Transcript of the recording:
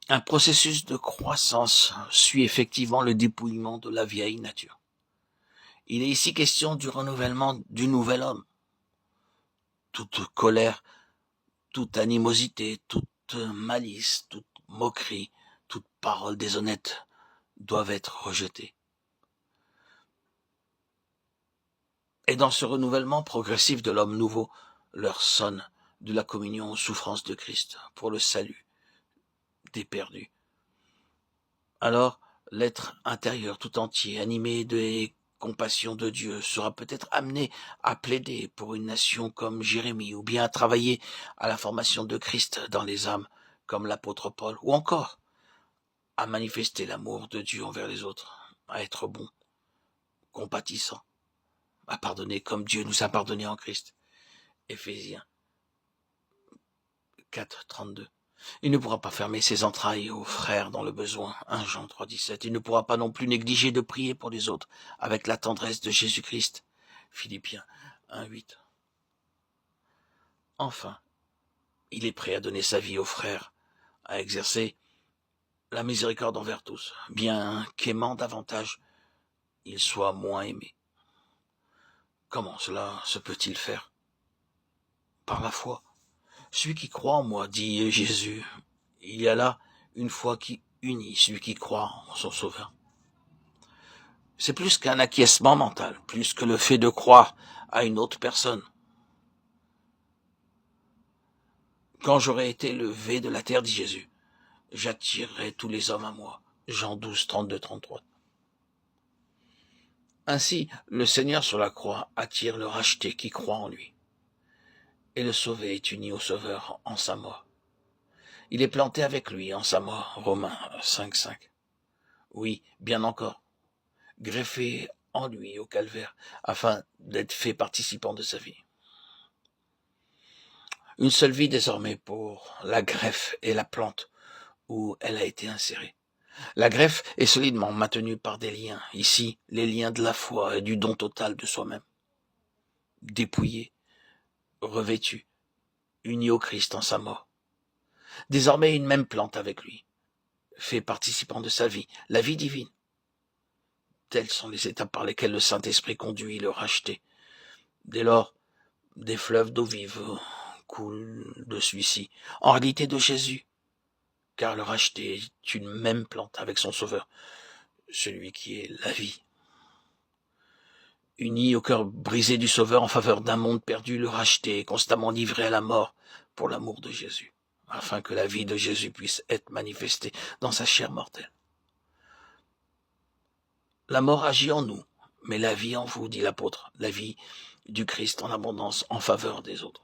Un processus de croissance suit effectivement le dépouillement de la vieille nature. Il est ici question du renouvellement du nouvel homme. Toute colère, toute animosité, toute malice, toute moquerie, toute parole déshonnête doivent être rejetées. Et dans ce renouvellement progressif de l'homme nouveau, l'heure sonne de la communion aux souffrances de Christ pour le salut des perdus. Alors, l'être intérieur tout entier, animé des compassions de Dieu, sera peut-être amené à plaider pour une nation comme Jérémie, ou bien à travailler à la formation de Christ dans les âmes, comme l'apôtre Paul, ou encore à manifester l'amour de Dieu envers les autres, à être bon, compatissant, à pardonner comme Dieu nous a pardonné en Christ. Éphésiens 4, 32. Il ne pourra pas fermer ses entrailles aux frères dans le besoin. 1 Jean 3, 17. Il ne pourra pas non plus négliger de prier pour les autres avec la tendresse de Jésus-Christ. Philippiens 1, 8. Enfin, il est prêt à donner sa vie aux frères, à exercer la miséricorde envers tous, bien qu'aimant davantage, il soit moins aimé. Comment cela se peut-il faire? Par la foi. Celui qui croit en moi, dit Jésus, il y a là une foi qui unit celui qui croit en son Sauveur. C'est plus qu'un acquiescement mental, plus que le fait de croire à une autre personne. Quand j'aurai été levé de la terre, dit Jésus, j'attirerai tous les hommes à moi. Jean 12, 32, 33. Ainsi, le Seigneur sur la croix attire le racheté qui croit en lui. Et le sauvé est uni au Sauveur en sa mort. Il est planté avec lui en sa mort. Romains 5, 5. Oui, bien encore. Greffé en lui au calvaire, afin d'être fait participant de sa vie. Une seule vie désormais pour la greffe et la plante où elle a été insérée. La greffe est solidement maintenue par des liens, ici les liens de la foi et du don total de soi-même. Dépouillé, revêtu, uni au Christ en sa mort. Désormais une même plante avec lui, fait participant de sa vie, la vie divine. Telles sont les étapes par lesquelles le Saint-Esprit conduit le racheté. Dès lors, des fleuves d'eau vive coulent de celui-ci, en réalité de Jésus, car le racheté est une même plante avec son Sauveur, celui qui est la vie. Uni au cœur brisé du Sauveur en faveur d'un monde perdu, le racheté est constamment livré à la mort pour l'amour de Jésus, afin que la vie de Jésus puisse être manifestée dans sa chair mortelle. La mort agit en nous, mais la vie en vous, dit l'apôtre, la vie du Christ en abondance en faveur des autres.